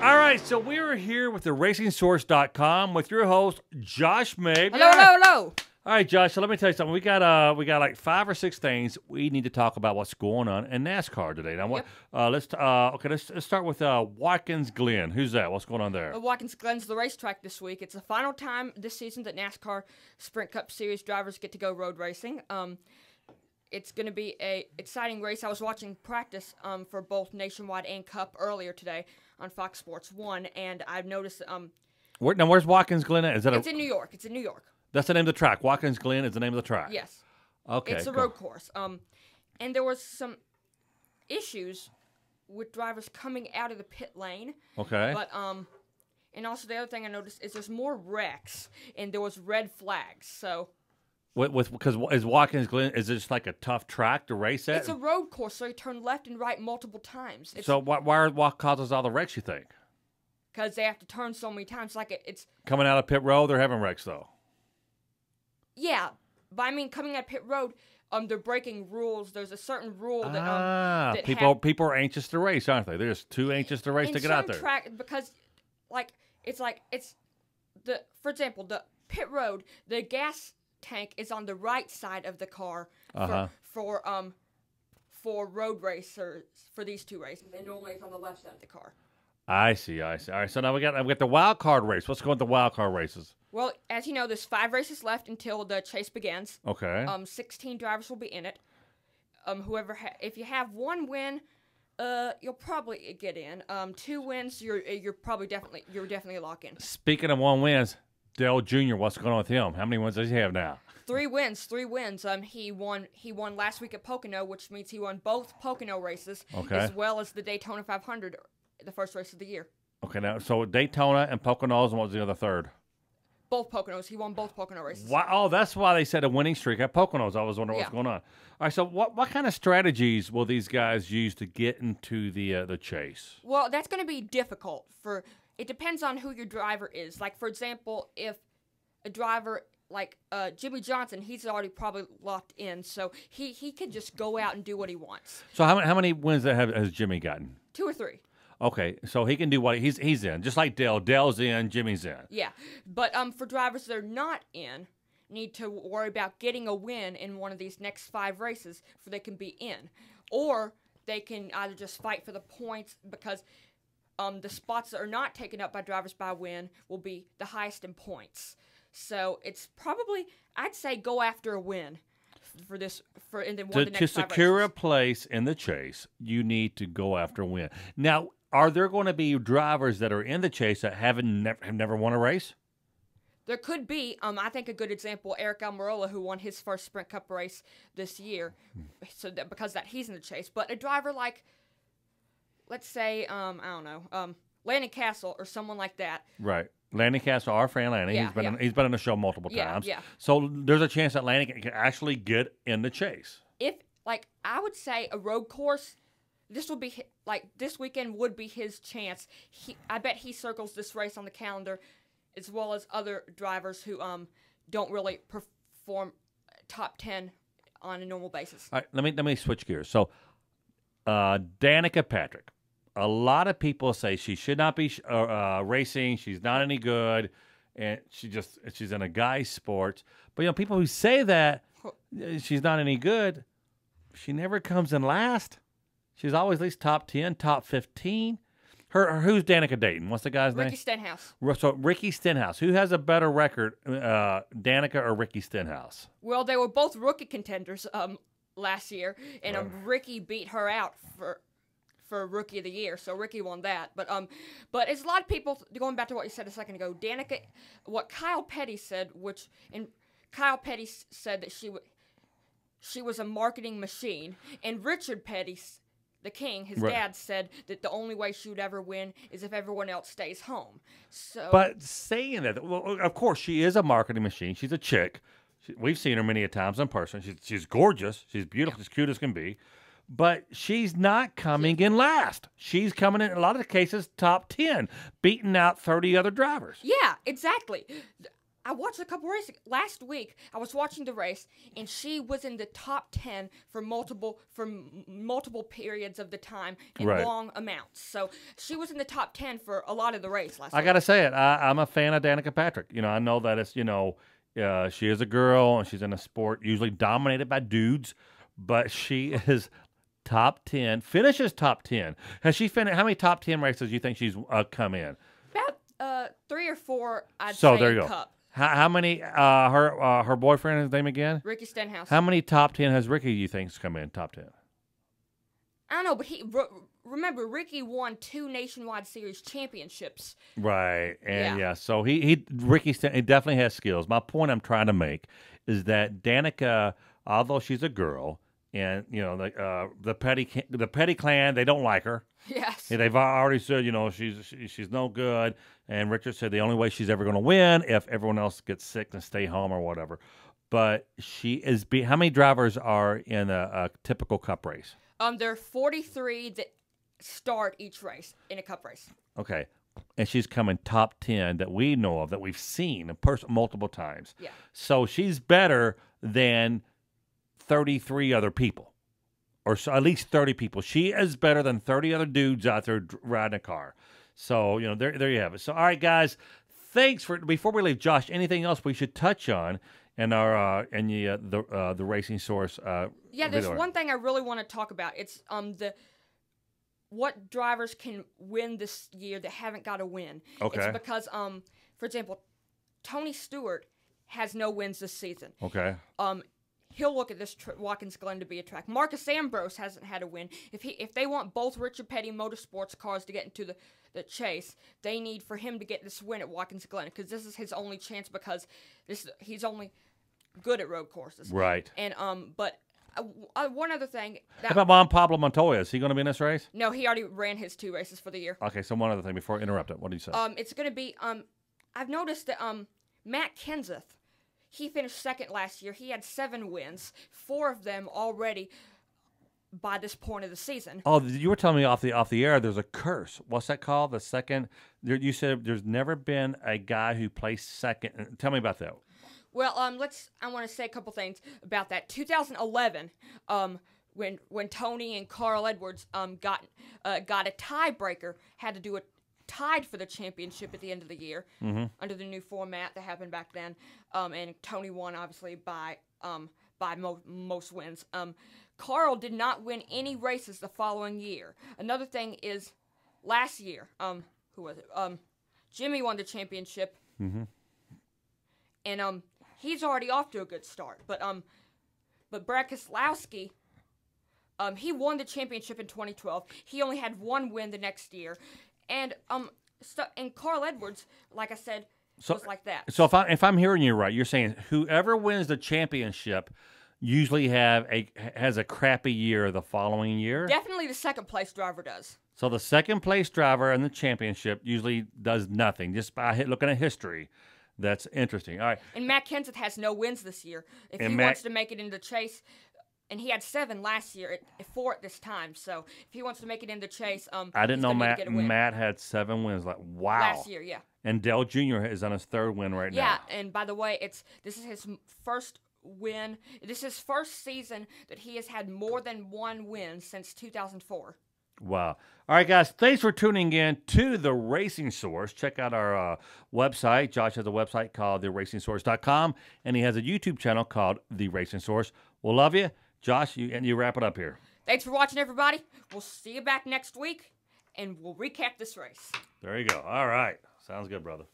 All right, so we are here with the RacingSource.com with your host, Josh Mabe. Hello, hello, hello. All right, Josh, so let me tell you something. We got like 5 or 6 things we need to talk about what's going on in NASCAR today. Now, let's start with Watkins Glen. Who's that? What's going on there? Watkins Glen's the racetrack this week. It's the final time this season that NASCAR Sprint Cup Series drivers get to go road racing. It's going to be a exciting race. I was watching practice for both Nationwide and Cup earlier today on Fox Sports 1, and I've noticed. Where's Watkins Glen at? It's in New York. It's in New York. That's the name of the track. Watkins Glen is the name of the track. Yes. Okay. It's a road course. And there was some issues with drivers coming out of the pit lane. Okay. But and also the other thing I noticed is there's more wrecks and there was red flags. So. Because is Watkins Glen, is it just like a tough track to race at? It's a road course, so you turn left and right multiple times. So what causes all the wrecks, you think? Because they have to turn so many times. Like it's coming out of pit road, they're having wrecks though. Yeah, but I mean, coming out pit road, they're breaking rules. There's a certain rule that that people are anxious to race, aren't they? They're just too anxious to race to get out there. Because, for example, the pit road, the gas tank is on the right side of the car for road racers for these two races, and normally it's on the left side of the car. I see. All right, so now we got the wild card race. What's going on with the wild card races? Well, as you know, there's 5 races left until the chase begins. Okay. 16 drivers will be in it. If you have 1 win, you'll probably get in. 2 wins, you're definitely a lock in. Speaking of 1 wins, Dale Jr., what's going on with him? How many wins does he have now? 3 wins. He won last week at Pocono, which means he won both Pocono races, as well as the Daytona 500, the first race of the year. Okay, now so Daytona and Poconos, and what was the other third? Both Poconos. He won both Pocono races. Wow, oh, that's why they said a winning streak at Poconos. I was wondering what's going on. All right, so what kind of strategies will these guys use to get into the chase? Well, that's going to be difficult. It depends on who your driver is. Like, for example, if a driver like Jimmy Johnson, he's already probably locked in, so he can just go out and do what he wants. So how many wins has Jimmy gotten? 2 or 3. Okay, so he can do what he's in, just like Dale. Dale's in, Jimmy's in. Yeah, but for drivers that are not in, need to worry about getting a win in one of these next 5 races so they can be in, or they can either just fight for the points because the spots that are not taken up by drivers by win will be the highest in points. So it's probably, I'd say, go after a win for this and then win the next 5 races. To secure a place in the chase, you need to go after a win. Now, are there going to be drivers that are in the chase that have never won a race? There could be. I think a good example, Eric Almirola, who won his first Sprint Cup race this year, because he's in the chase. But a driver like, let's say, I don't know, Landon Castle or someone like that. Right. Landon Castle, our friend Landon, he's been on the show multiple times. Yeah. So there's a chance that Landon can actually get in the chase. I would say a road course, this weekend would be his chance. I bet he circles this race on the calendar, as well as other drivers who don't really perform top 10 on a normal basis. All right, let me switch gears. So, Danica Patrick. A lot of people say she should not be racing. She's not any good, and she's in a guy's sport. But people who say that she's not any good, she never comes in last. She's always at least top 10, top 15. Who's Danica Dayton? What's the guy's name? Ricky Stenhouse. So Ricky Stenhouse. Who has a better record, Danica or Ricky Stenhouse? Well, they were both rookie contenders last year, and Ricky beat her out for Rookie of the Year, so Ricky won that. But it's a lot of people, going back to what you said a second ago, Danica, what Kyle Petty said, Kyle Petty said that she was a marketing machine, and Richard Petty, the king, his dad, said that the only way she would ever win is if everyone else stays home. So, but saying that, well, of course, she is a marketing machine. She's a chick. We've seen her many a times in person. She's gorgeous. She's beautiful. She's cute as can be. But she's not coming in last. She's coming in, a lot of the cases, top 10, beating out 30 other drivers. Yeah, exactly. I watched a couple races last week. I was watching the race, and she was in the top 10 for multiple periods of the time in Right. long amounts. So she was in the top 10 for a lot of the race last I week. got to say it. I'm a fan of Danica Patrick. I know that it's, she is a girl and she's in a sport usually dominated by dudes, but she is top 10, finishes top 10. Has she finished? How many top 10 races do you think she's come in? About 3 or 4, I'd So say, there in you go. Cup. How many, her boyfriend, his name again? Ricky Stenhouse. How many top 10 has Ricky, you think's come in top 10? I don't know, but remember, Ricky won 2 Nationwide Series championships. Right. And Yeah. so he definitely has skills. My point I'm trying to make is that Danica, although she's a girl, and the petty clan, they don't like her. Yes. Yeah, they've already said, she's no good. And Richard said the only way she's ever going to win if everyone else gets sick and stay home or whatever. But she is. How many drivers are in a typical Cup race? There are 43 that start each race in a Cup race. Okay, and she's coming top 10 that we know of, that we've seen multiple times. Yeah. So she's better than 33 other people, or so, at least 30 people. She is better than 30 other dudes out there riding a car. So, there you have it. So, all right, guys, thanks before we leave, Josh, anything else we should touch on in our the Racing Source Yeah, there's video? one thing I really want to talk about. It's what drivers can win this year that haven't got a win. Okay. It's because for example, Tony Stewart has no wins this season. Okay. He'll look at this Watkins Glen to be a track. Marcus Ambrose hasn't had a win. If they want both Richard Petty Motorsports cars to get into the chase, they need for him to get this win at Watkins Glen, because this is his only chance, because he's only good at road courses. Right. And but one other thing. How about Juan Pablo Montoya? Is he going to be in this race? No, he already ran his 2 races for the year. Okay, so one other thing before I interrupt it. What do you say? It's going to be I've noticed that Matt Kenseth, he finished second last year. He had 7 wins, 4 of them already by this point of the season. Oh, you were telling me off the air. There's a curse. What's that called? The second. You said there's never been a guy who placed second. Tell me about that. Well, I want to say a couple things about that. 2011, when Tony and Carl Edwards got a tiebreaker, had to do it tied for the championship at the end of the year under the new format that happened back then, and Tony won obviously by most wins. Carl did not win any races the following year. Another thing is, last year, who was it? Jimmy won the championship, and he's already off to a good start. But Brad Keselowski, he won the championship in 2012. He only had 1 win the next year, and Carl Edwards, like I said, was like that. So if I'm hearing you right, you're saying whoever wins the championship usually has a crappy year the following year? Definitely the second place driver does. So the second place driver in the championship usually does nothing, just by looking at history. That's interesting. All right. And Matt Kenseth has no wins this year. If he wants to make it into the chase, and he had 7 last year, 4 at this time. So if he wants to make it in the chase, I didn't know Matt had 7 wins. Like, wow. Last year, yeah. And Dale Jr. is on his 3rd win right now. Yeah, and by the way, this is his first win. This is his first season that he has had more than 1 win since 2004. Wow. All right, guys, thanks for tuning in to The Racing Source. Check out our website. Josh has a website called theracingsource.com, and he has a YouTube channel called The Racing Source. We'll love you. Josh, you wrap it up here. Thanks for watching, everybody. We'll see you back next week, and we'll recap this race. There you go. All right. Sounds good, brother.